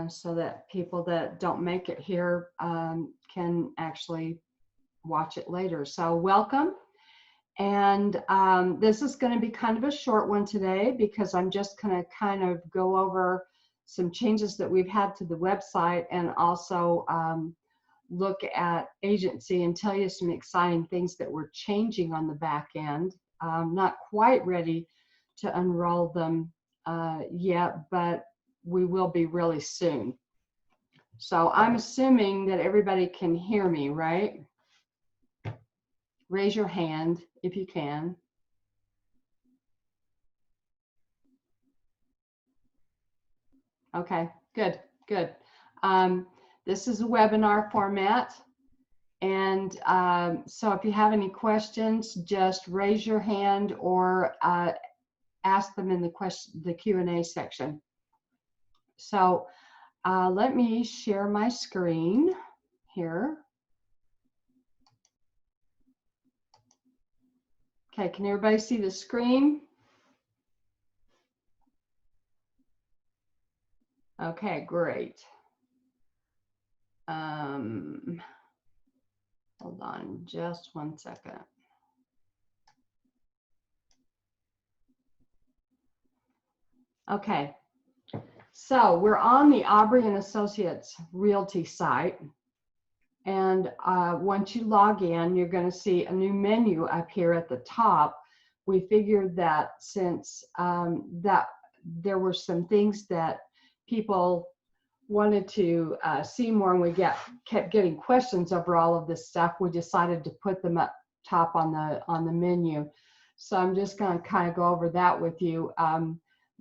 so that people that don't make it here can actually watch it later. So welcome. And this is going to be kind of a short one today because I'm just going to kind of go over some changes that we've had to the website, and also look at agency and tell you some exciting things that we're changing on the back end. Not quite ready to unroll them yet, but we will be really soon. So I'm assuming that everybody can hear me, right? Raise your hand if you can. Okay, good, good. This is a webinar format. And so if you have any questions, just raise your hand or ask them in the Q&A section. So let me share my screen here. Okay, can everybody see the screen? Okay, great. Hold on just 1 second. Okay, so we're on the Aubrey and Associates Realty site. And once you log in, you're going to see a new menu up here at the top. We figured that since that there were some things that people wanted to see more, and we kept getting questions over all of this stuff, we decided to put them up top on the menu. So I'm just going to kind of go over that with you.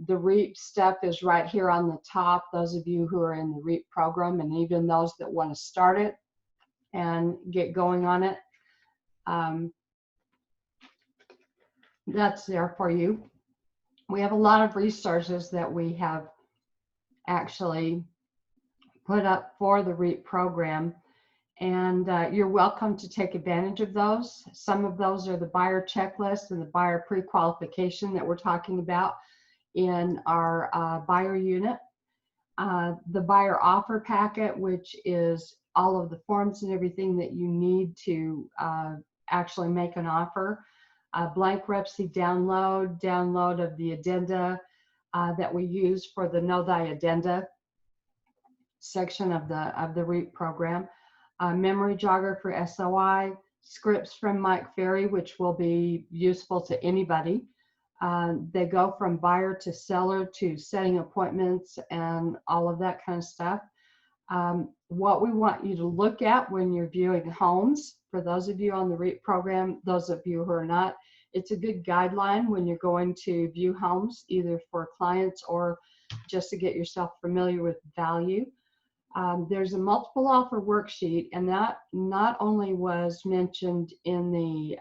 The REAP stuff is right here on the top. Those of you who are in the REAP program, and even those that want to start it and get going on it, that's there for you. We have a lot of resources that we have actually put up for the REAP program, and you're welcome to take advantage of those. Some of those are the buyer checklist and the buyer pre-qualification that we're talking about in our buyer unit. The buyer offer packet, which is all of the forms and everything that you need to actually make an offer. Blank Repsy download of the addenda that we use for the Know Thy Addenda section of the REAP program. Memory jogger for SOI, scripts from Mike Ferry, which will be useful to anybody. They go from buyer to seller to setting appointments and all of that kind of stuff. What we want you to look at when you're viewing homes, for those of you on the REAP program, those of you who are not, it's a good guideline when you're going to view homes, either for clients or just to get yourself familiar with value. There's a multiple offer worksheet, and that not only was mentioned in the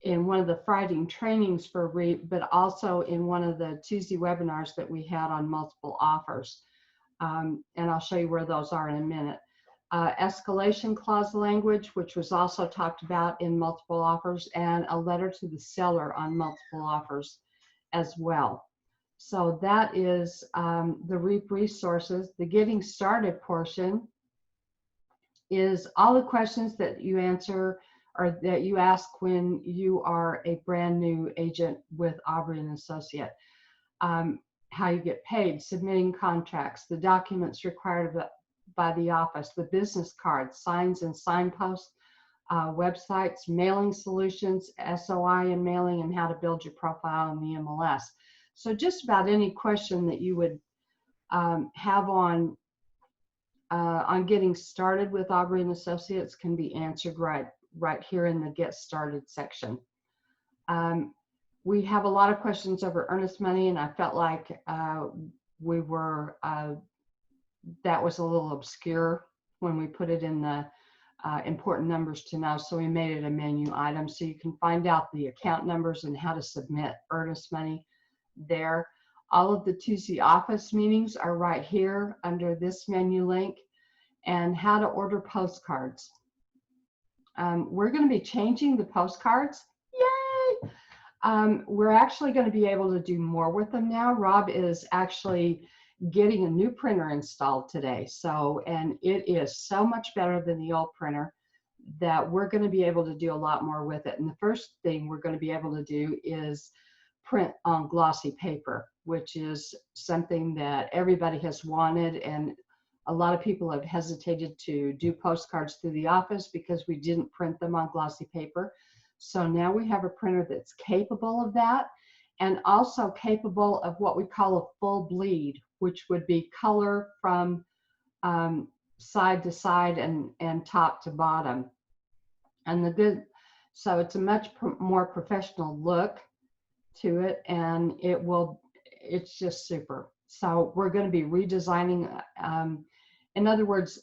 in one of the Friday trainings for REAP, but also in one of the Tuesday webinars that we had on multiple offers. And I'll show you where those are in a minute. Escalation clause language, which was also talked about in multiple offers, and a letter to the seller on multiple offers as well. So that is the REAP resources. The getting started portion is all the questions that you answer or that you ask when you are a brand new agent with Aubrey and Associate. How you get paid, submitting contracts, the documents required by the office, the business cards, signs and signposts, websites, mailing solutions, SOI and mailing, and how to build your profile in the MLS. So just about any question that you would have on getting started with Aubrey and Associates can be answered right here in the Get Started section. We have a lot of questions over earnest money, and I felt like that was a little obscure when we put it in the important numbers to know, so we made it a menu item so you can find out the account numbers and how to submit earnest money there. All of the Tuesday office meetings are right here under this menu link, and how to order postcards. We're going to be changing the postcards. Yay! We're actually going to be able to do more with them now. Rob is actually getting a new printer installed today. So, and it is so much better than the old printer that we're going to be able to do a lot more with it. And the first thing we're going to be able to do is print on glossy paper, which is something that everybody has wanted. And a lot of people have hesitated to do postcards through the office because we didn't print them on glossy paper. So now we have a printer that's capable of that, and also capable of what we call a full bleed, which would be color from side to side and top to bottom. And so it's a much more professional look to it, and it's just super. So we're going to be redesigning. In other words,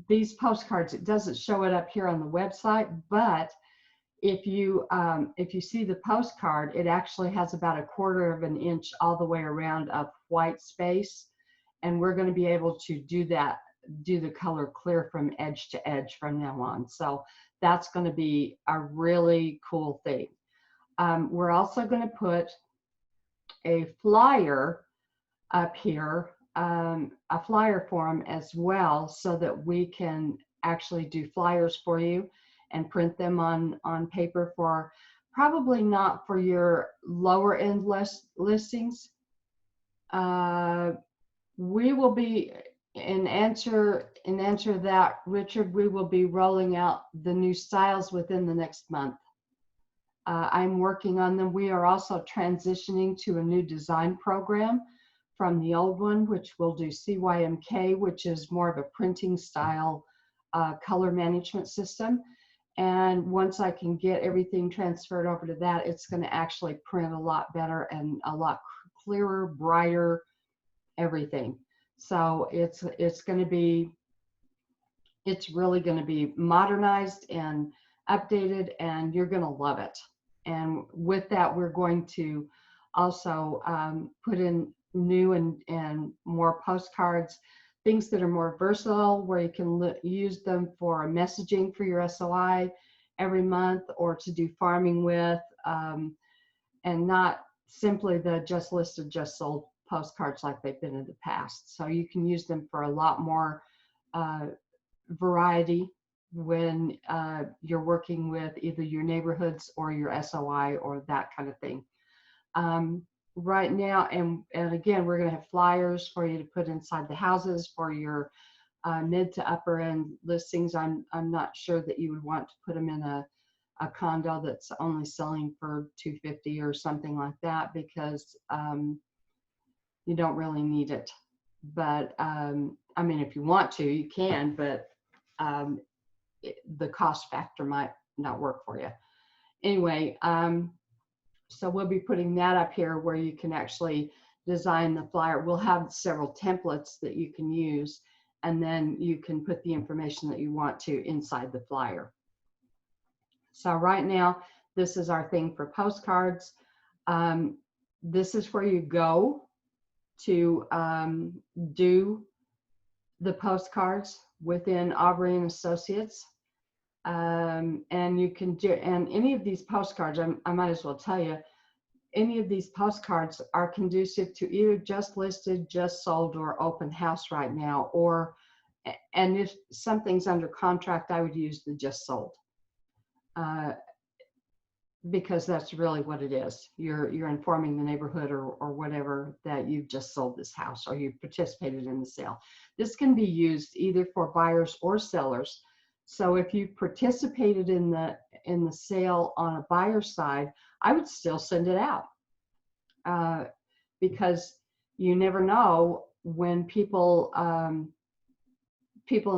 these postcards, it doesn't show it up here on the website, but if you see the postcard, it actually has about 1/4 of an inch all the way around of white space, and we're going to be able to do the color clear from edge to edge from now on. So that's going to be a really cool thing. We're also going to put a flyer up here, a flyer form as well, so that we can actually do flyers for you and print them on paper for probably not for your lower end listings. We will be, in answer to that, Richard, we will be rolling out the new styles within the next month. I'm working on them. We are also transitioning to a new design program from the old one, which will do CYMK, which is more of a printing style color management system. And once I can get everything transferred over to that, it's going to actually print a lot better and a lot clearer, brighter, everything. So it's really going to be modernized and updated, and you're going to love it. And with that, we're going to also put in new and more postcards, things that are more versatile, where you can use them for messaging for your SOI every month, or to do farming with, and not simply the just listed, just sold postcards like they've been in the past. So you can use them for a lot more variety when you're working with either your neighborhoods or your SOI or that kind of thing. Right now, and again, we're going to have flyers for you to put inside the houses for your mid to upper end listings. I'm not sure that you would want to put them in a condo that's only selling for $250 or something like that, because you don't really need it. But I mean, if you want to, you can, but the cost factor might not work for you. Anyway, so we'll be putting that up here where you can actually design the flyer. We'll have several templates that you can use, and then you can put the information that you want to inside the flyer. So right now, this is our thing for postcards. This is where you go to do the postcards within Aubrey and Associates. And you can do, and any of these postcards, I might as well tell you, any of these postcards are conducive to either just listed, just sold, or open house right now, or, and if something's under contract, I would use the just sold, because that's really what it is. You're informing the neighborhood or whatever that you've just sold this house or you've participated in the sale. This can be used either for buyers or sellers. So if you participated in the sale on a buyer side, I would still send it out, because you never know when people in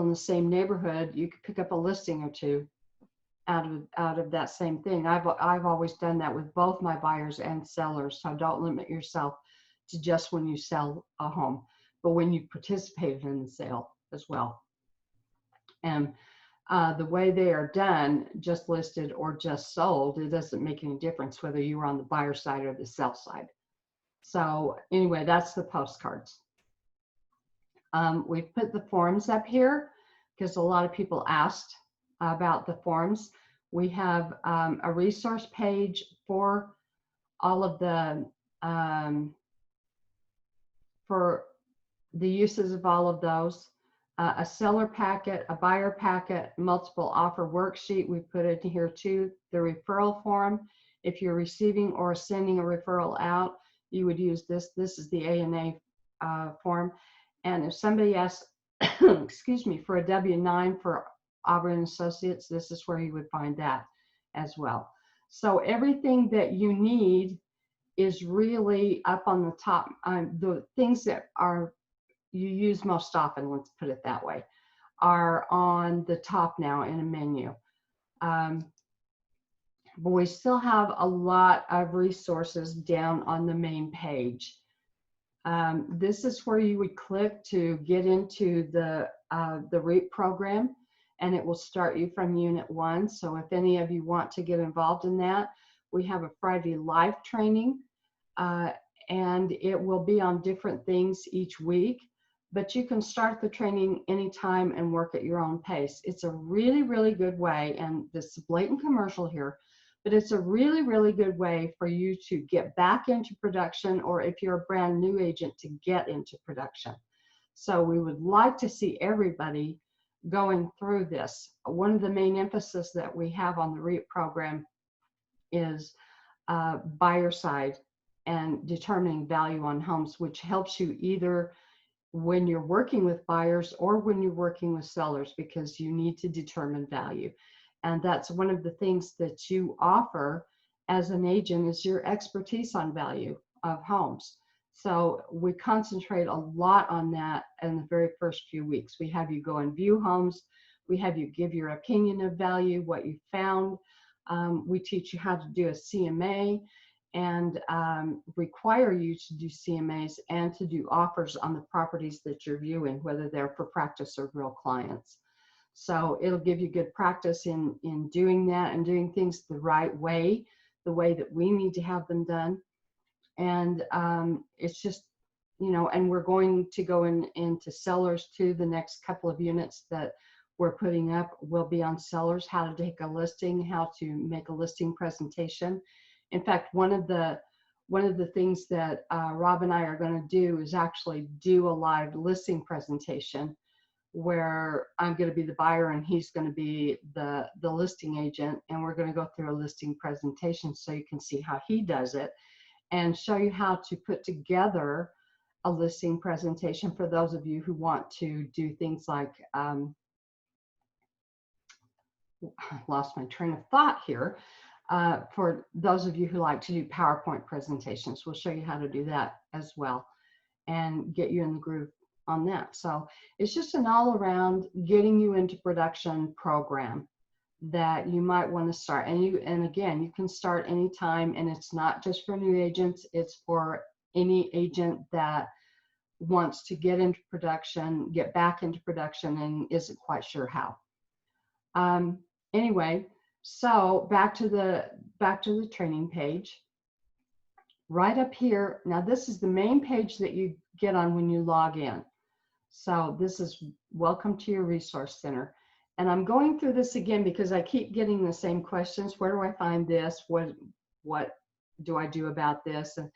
the same neighborhood, you could pick up a listing or two out of that same thing. I've always done that with both my buyers and sellers. So don't limit yourself to just when you sell a home, but when you participated in the sale as well. And the way they are done, just listed or just sold, it doesn't make any difference whether you were on the buyer side or the sell side. So anyway, that's the postcards. We've put the forms up here because a lot of people asked about the forms. We have a resource page for all of the the uses of all of those. A seller packet, a buyer packet, multiple offer worksheet. We put it in here too. The referral form. If you're receiving or sending a referral out, you would use this. This is the A&A form. And if somebody asks, excuse me, for a W-9 for Auburn Associates, this is where you would find that as well. So everything that you need is really up on the top. The things that are you use most often, let's put it that way, are on the top now in a menu. But we still have a lot of resources down on the main page. This is where you would click to get into the REAP program, and it will start you from Unit 1. So if any of you want to get involved in that, we have a Friday live training, and it will be on different things each week. But you can start the training anytime and work at your own pace. It's a really, really good way, and this is a blatant commercial here, but it's a really, really good way for you to get back into production, or if you're a brand new agent, to get into production. So we would like to see everybody going through this. One of the main emphasis that we have on the REAP program is buyer side and determining value on homes, which helps you either when you're working with buyers or when you're working with sellers, because you need to determine value. And that's one of the things that you offer as an agent, is your expertise on value of homes. So we concentrate a lot on that in the very first few weeks. We have you go and view homes. We have you give your opinion of value, what you found. We teach you how to do a CMA, and require you to do CMAs and to do offers on the properties that you're viewing, whether they're for practice or real clients. So it'll give you good practice in doing that and doing things the right way, the way that we need to have them done. And it's just, you know, and we're going to go into sellers too. The next couple of units that we're putting up will be on sellers, how to take a listing, how to make a listing presentation. In fact, one of the things that Rob and I are going to do is actually do a live listing presentation, where I'm going to be the buyer and he's going to be the listing agent, and we're going to go through a listing presentation so you can see how he does it, and show you how to put together a listing presentation for those of you who want to do things like I lost my train of thought here. For those of you who like to do PowerPoint presentations, we'll show you how to do that as well and get you in the groove on that. So it's just an all-around getting you into production program that you might want to start. And again, you can start anytime, and it's not just for new agents, it's for any agent that wants to get into production, get back into production, and isn't quite sure how. Anyway, so back to the training page. Right up here, now this is the main page that you get on when you log in. So this is welcome to your resource center. And I'm going through this again because I keep getting the same questions. Where do I find this? What do I do about this? And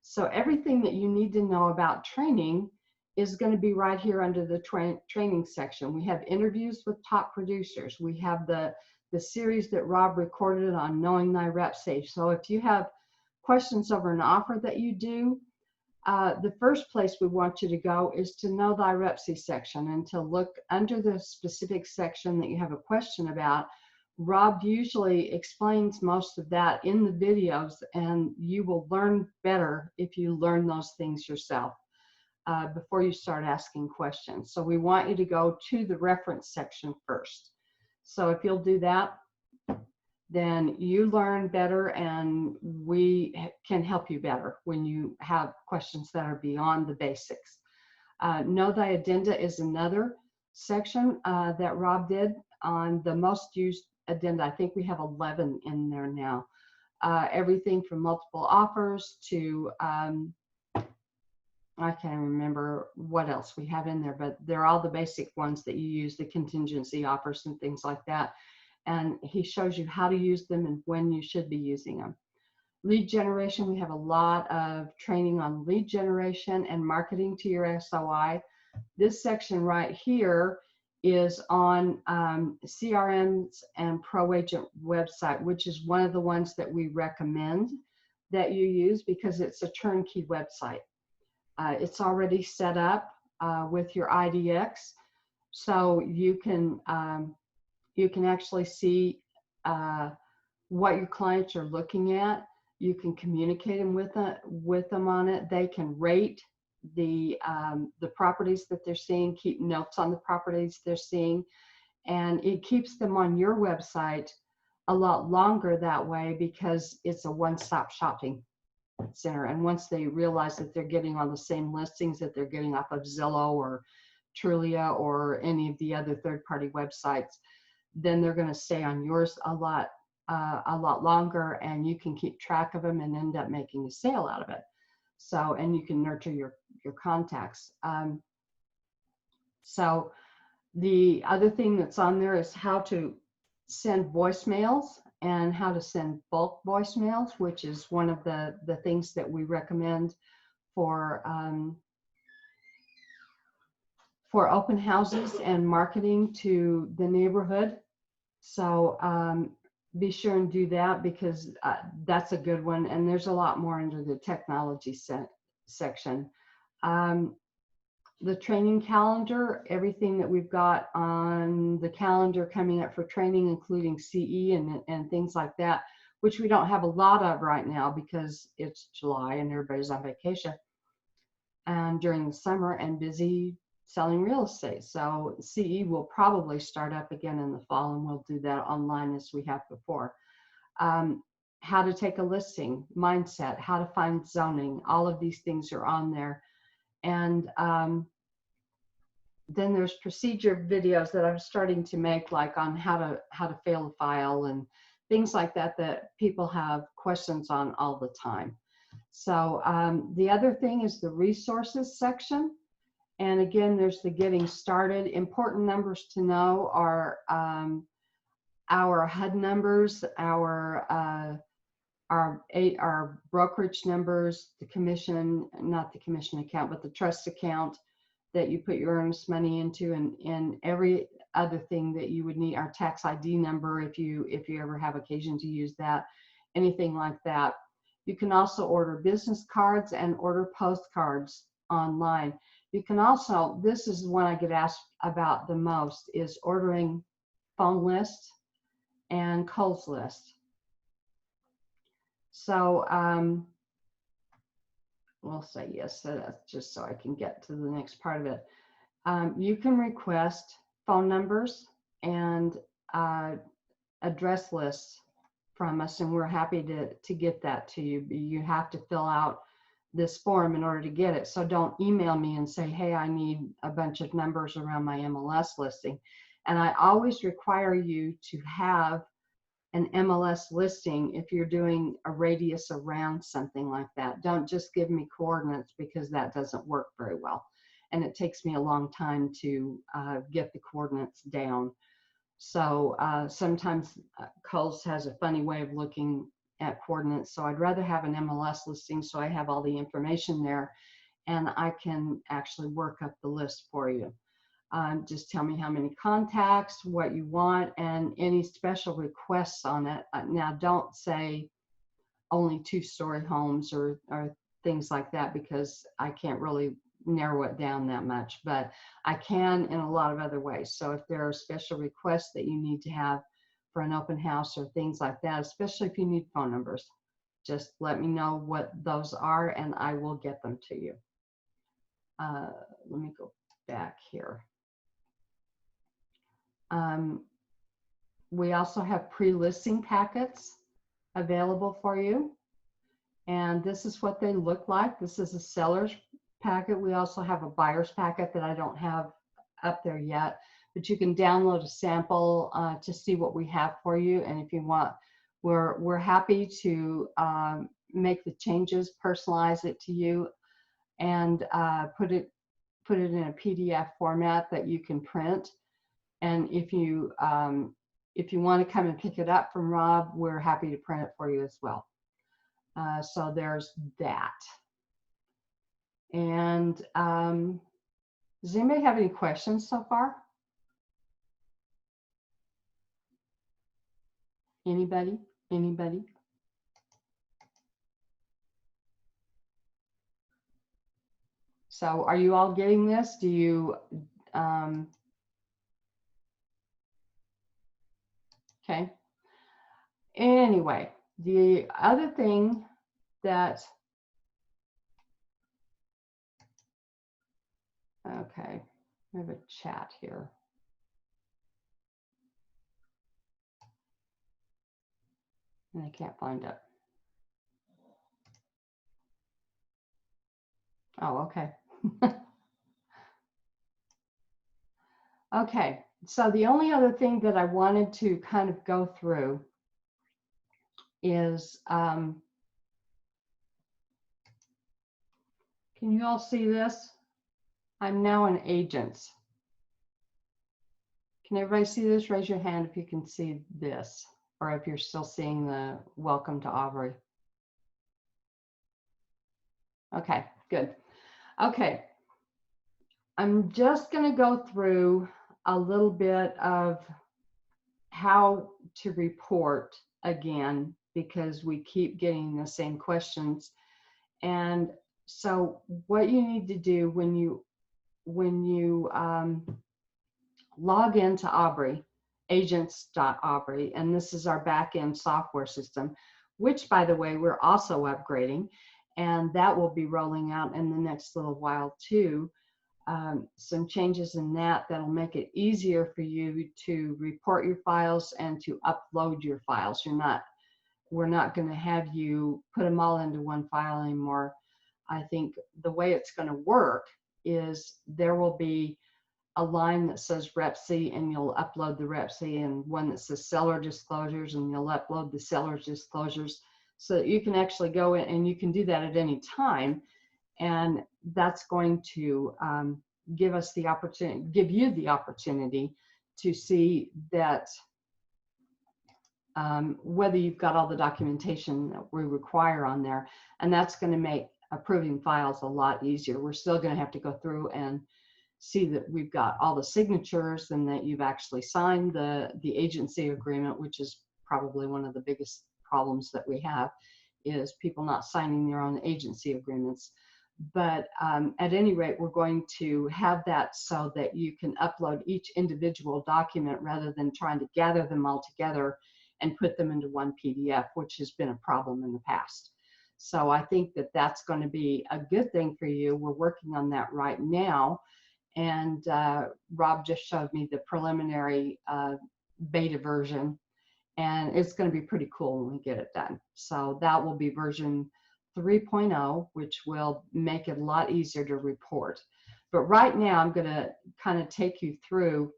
so everything that you need to know about training is going to be right here under the training section. We have interviews with top producers. We have the series that Rob recorded on Knowing Thy Rep Safe. So if you have questions over an offer that you do, the first place we want you to go is to Know Thy Rep Safe section, and to look under the specific section that you have a question about. Rob usually explains most of that in the videos, and you will learn better if you learn those things yourself before you start asking questions. So we want you to go to the reference section first. So if you'll do that, then you learn better, and we can help you better when you have questions that are beyond the basics. Know Thy Addenda is another section that Rob did on the most used addenda. I think we have 11 in there now. Everything from multiple offers to, I can't remember what else we have in there, but they're all the basic ones that you use, the contingency offers and things like that. And he shows you how to use them and when you should be using them. lead generation, we have a lot of training on lead generation and marketing to your SOI. This section right here is on CRMs and ProAgent website, which is one of the ones that we recommend that you use because it's a turnkey website. It's already set up with your IDX, so you can actually see what your clients are looking at. You can communicate with them on it. They can rate the properties that they're seeing, keep notes on the properties they're seeing, and it keeps them on your website a lot longer that way because it's a one-stop shopping center. And once they realize that they're getting on the same listings that they're getting off of Zillow or Trulia or any of the other third-party websites, then they're going to stay on yours a lot longer, and you can keep track of them and end up making a sale out of it. So, and you can nurture your contacts. So the other thing that's on there is how to send voicemails and how to send bulk voicemails, which is one of the things that we recommend for open houses and marketing to the neighborhood. So be sure and do that because that's a good one. And there's a lot more under the technology section. The training calendar, everything that we've got on the calendar coming up for training, including CE and things like that, which we don't have a lot of right now because it's July and everybody's on vacation and during the summer and busy selling real estate. So CE will probably start up again in the fall, and we'll do that online as we have before. How to take a listing, mindset, how to find zoning, all of these things are on there. And then there's procedure videos that I'm starting to make, like on how to fail a file and things like that people have questions on all the time. So the other thing is the resources section. And again, there's the getting started. Important numbers to know are our HUD numbers, our brokerage numbers, the commission, not the commission account, but the trust account that you put your earnest money into, and every other thing that you would need, our tax ID number if you ever have occasion to use that, anything like that. You can also order business cards and order postcards online. You can also, this is one I get asked about the most, is ordering phone lists and Kohl's list. So we'll say yes, so that's just so I can get to the next part of it. You can request phone numbers and address lists from us, and we're happy to get that to you. You have to fill out this form in order to get it. So don't email me and say, hey, I need a bunch of numbers around my MLS listing. And I always require you to have an MLS listing if you're doing a radius around something like that. Don't just give me coordinates because that doesn't work very well. And it takes me a long time to get the coordinates down. So sometimes Kohl's has a funny way of looking at coordinates. So I'd rather have an MLS listing so I have all the information there and I can actually work up the list for you. Just tell me how many contacts, what you want, and any special requests on it. Now, don't say only 2-story homes or things like that because I can't really narrow it down that much, but I can in a lot of other ways. So if there are special requests that you need to have for an open house or things like that, especially if you need phone numbers, just let me know what those are and I will get them to you. Let me go back here. We also have pre-listing packets available for you. And this is what they look like. This is a seller's packet. We also have a buyer's packet that I don't have up there yet, but you can download a sample to see what we have for you. And if you want, we're happy to make the changes, personalize it to you, and put it in a PDF format that you can print. And if you want to come and pick it up from Rob, we're happy to print it for you as well. So there's that. And does anybody have any questions so far? Anybody? Anybody? So are you all getting this? Do you, okay. Anyway, the other thing that, okay, I have a chat here. And I can't find it. Oh, okay. Okay, so the only other thing that I wanted to kind of go through is, can you all see this? I'm now an agent. Can everybody see this? Raise your hand if you can see this, or if you're still seeing the welcome to Aubrey. Okay, good. Okay, I'm just going to go through a little bit of how to report again, because we keep getting the same questions. And so what you need to do when you log into Aubrey, agents.aubrey, and this is our back-end software system, which, by the way, we're also upgrading, and that will be rolling out in the next little while too. Some changes in that'll make it easier for you to report your files and to upload your files. We're not going to have you put them all into one file anymore. I think the way it's going to work is there will be a line that says REPC, and you'll upload the REPC, and one that says seller disclosures, and you'll upload the seller's disclosures, so that you can actually go in, and you can do that at any time. And that's going to give us the opportunity, give you the opportunity to see that whether you've got all the documentation that we require on there. And that's going to make approving files a lot easier. We're still going to have to go through and see that we've got all the signatures and that you've actually signed the agency agreement, which is probably one of the biggest problems that we have, is people not signing their own agency agreements. But at any rate, we're going to have that so that you can upload each individual document rather than trying to gather them all together and put them into one PDF, which has been a problem in the past. So I think that that's going to be a good thing for you. We're working on that right now. And Rob just showed me the preliminary beta version, and it's going to be pretty cool when we get it done. So that will be version 3.0, which will make it a lot easier to report. But right now, I'm going to kind of take you through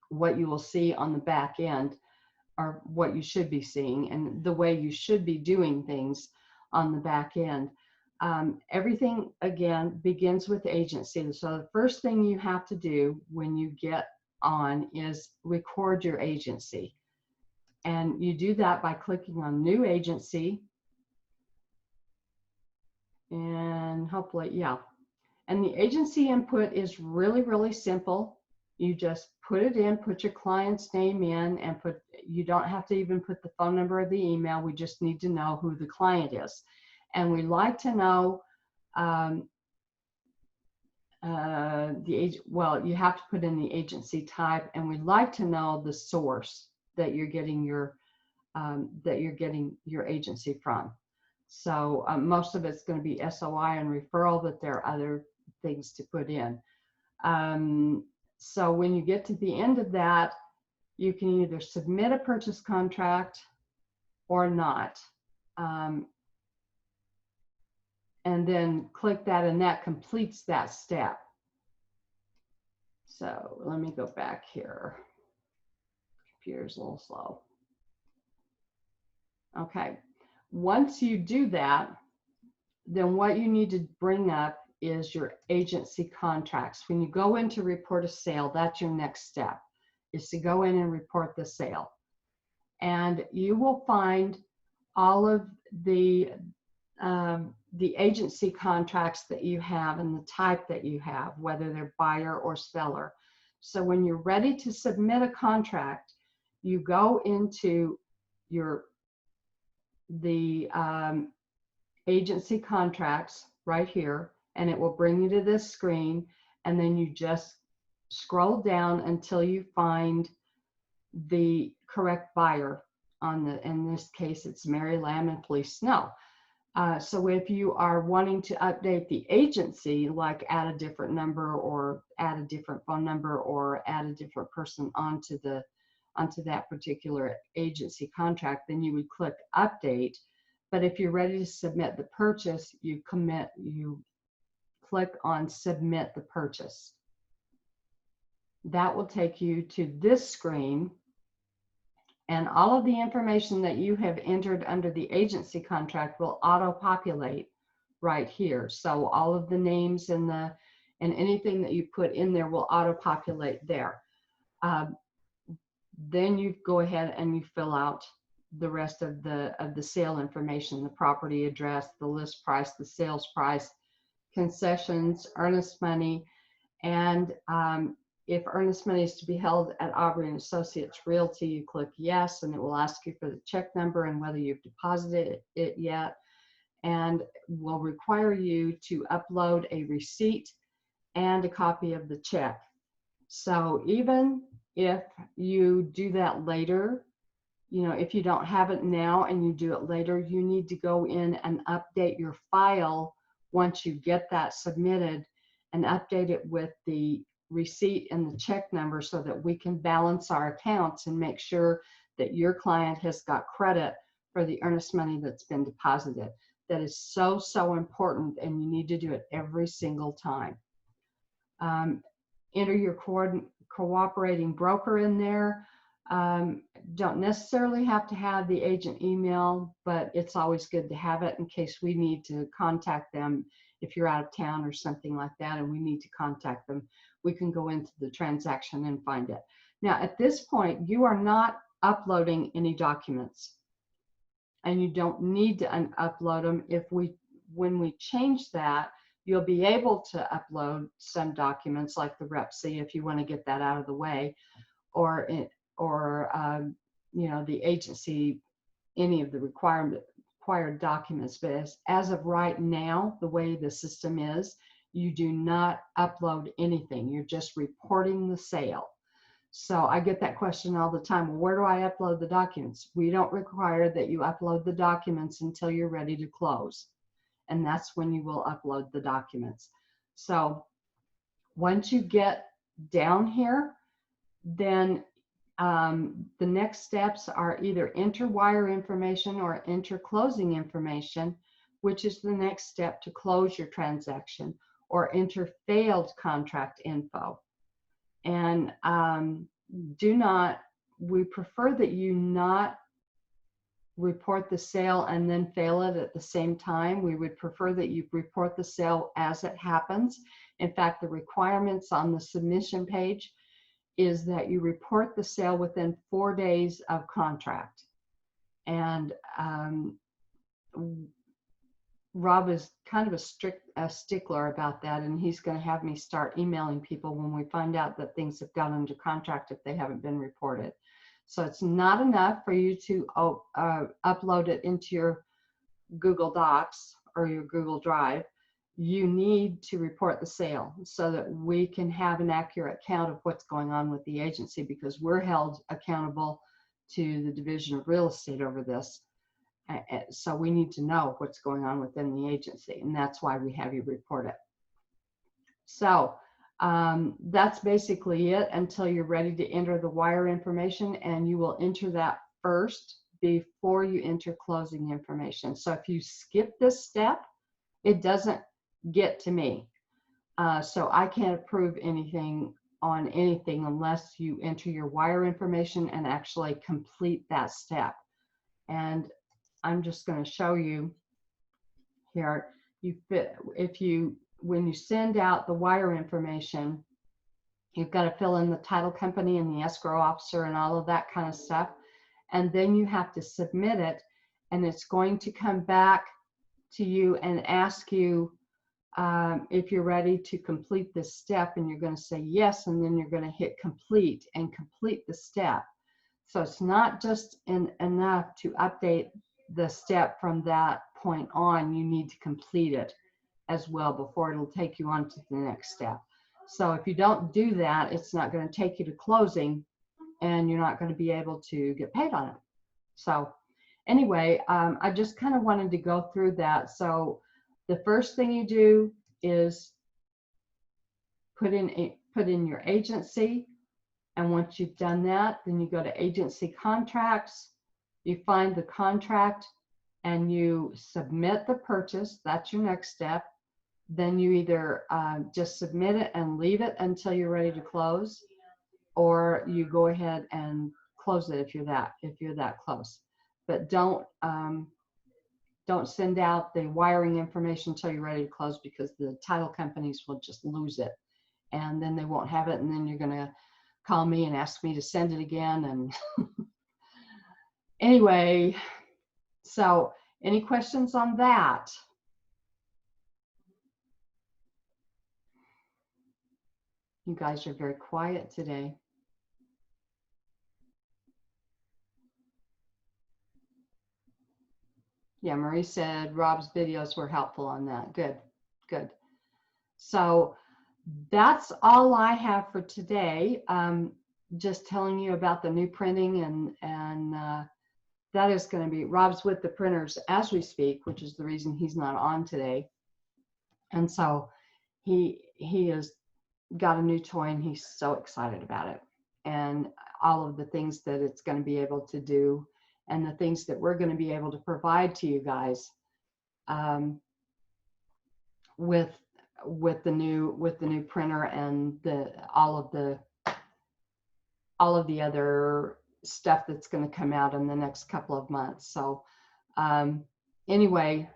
what you will see on the back end, or what you should be seeing, and the way you should be doing things on the back end. Everything, again, begins with agency. So the first thing you have to do when you get on is record your agency. And you do that by clicking on New Agency. And hopefully, yeah. And the agency input is really, really simple. You just put it in, put your client's name in, and you don't have to even put the phone number or the email. We just need to know who the client is. And we like to know well, you have to put in the agency type, and we'd like to know the source that you're getting your agency from. So most of it's going to be SOI and referral, but there are other things to put in. So when you get to the end of that, you can either submit a purchase contract or not. And then click that, and that completes that step. So let me go back here. Computer's a little slow. Okay, once you do that, then what you need to bring up is your agency contracts. When you go in to report a sale, that's your next step, is to go in and report the sale. And you will find all of the agency contracts that you have and the type that you have, whether they're buyer or seller. So when you're ready to submit a contract, you go into the agency contracts right here, and it will bring you to this screen, and then you just scroll down until you find the correct buyer in this case, it's Mary Lamb and Felice Snow. So if you are wanting to update the agency, like add a different number or add a different phone number or add a different person onto that particular agency contract, then you would click update. But if you're ready to submit the purchase, you click on submit the purchase. That will take you to this screen, and all of the information that you have entered under the agency contract will auto-populate right here. So all of the names and anything that you put in there will auto-populate there. Then you go ahead and you fill out the rest of the sale information: the property address, the list price, the sales price, concessions, earnest money, and if earnest money is to be held at Aubrey & Associates Realty, you click yes, and it will ask you for the check number and whether you've deposited it yet, and will require you to upload a receipt and a copy of the check. So even if you do that later, if you don't have it now and you do it later, you need to go in and update your file once you get that submitted, and update it with the receipt and the check number so that we can balance our accounts and make sure that your client has got credit for the earnest money that's been deposited. That is so, so important, and you need to do it every single time. Enter your cooperating broker in there. Don't necessarily have to have the agent email, but it's always good to have it in case we need to contact them. If you're out of town or something like that and we need to contact them, we can go into the transaction and find it. Now, at this point, you are not uploading any documents, and you don't need to upload them. When we change that, you'll be able to upload some documents like the REPC if you want to get that out of the way, or the agency, any of the required documents. But as of right now, the way the system is, you do not upload anything. You're just reporting the sale. So I get that question all the time. Well, where do I upload the documents? We don't require that you upload the documents until you're ready to close. And that's when you will upload the documents. So once you get down here, then the next steps are either enter wire information or enter closing information, which is the next step to close your transaction, or enter failed contract info. And we prefer that you not report the sale and then fail it at the same time. We would prefer that you report the sale as it happens. In fact, the requirements on the submission page is that you report the sale within 4 days of contract. And Rob is kind of a stickler about that, and he's going to have me start emailing people when we find out that things have gone under contract if they haven't been reported. So it's not enough for you to upload it into your Google Docs or your Google Drive. You need to report the sale so that we can have an accurate count of what's going on with the agency, because we're held accountable to the Division of Real Estate over this. So we need to know what's going on within the agency, and that's why we have you report it. So that's basically it until you're ready to enter the wire information, and you will enter that first before you enter closing information. So if you skip this step, it doesn't get to me. So I can't approve anything on anything unless you enter your wire information and actually complete that step. And I'm just going to show you here. When you send out the wire information, you've got to fill in the title company and the escrow officer and all of that kind of stuff. And then you have to submit it. and it's going to come back to you and ask you if you're ready to complete this step, and you're going to say yes, and then you're going to hit complete and complete the step. So it's not just enough to update the step from that point on. You need to complete it as well before it'll take you on to the next step. So if you don't do that, it's not going to take you to closing, and you're not going to be able to get paid on it. So anyway, I just kind of wanted to go through that. So the first thing you do is put in your agency. And once you've done that, then you go to agency contracts, you find the contract, and you submit the purchase. That's your next step. Then you either just submit it and leave it until you're ready to close, or you go ahead and close it if you're that close. But don't send out the wiring information until you're ready to close, because the title companies will just lose it, and then they won't have it, and then you're going to call me and ask me to send it again. And anyway, so any questions on that? You guys are very quiet today. Yeah, Marie said Rob's videos were helpful on that. Good, good. So that's all I have for today. Just telling you about the new printing, and that is going to be, Rob's with the printers as we speak, which is the reason he's not on today. And so he has got a new toy, and he's so excited about it, and all of the things that it's going to be able to do, and the things that we're going to be able to provide to you guys with the new printer, and all of the other stuff that's going to come out in the next couple of months. So anyway,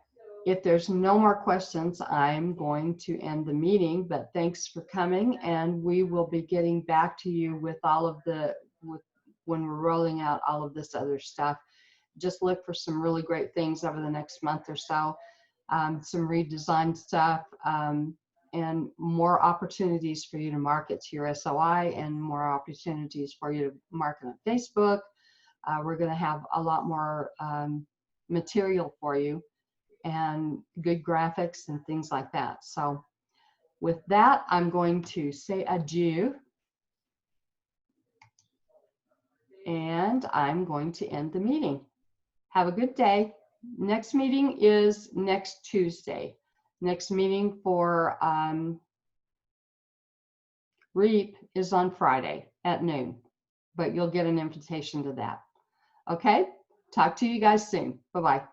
if there's no more questions, I'm going to end the meeting, but thanks for coming, and we will be getting back to you with all of when we're rolling out all of this other stuff. Just look for some really great things over the next month or so, some redesigned stuff, and more opportunities for you to market to your SOI, and more opportunities for you to market on Facebook. We're going to have a lot more material for you, and good graphics and things like that. So with that, I'm going to say adieu, and I'm going to end the meeting. Have a good day. Next meeting is next Tuesday. Next meeting for REAP is on Friday at noon, but you'll get an invitation to that. Okay, talk to you guys soon. Bye-bye.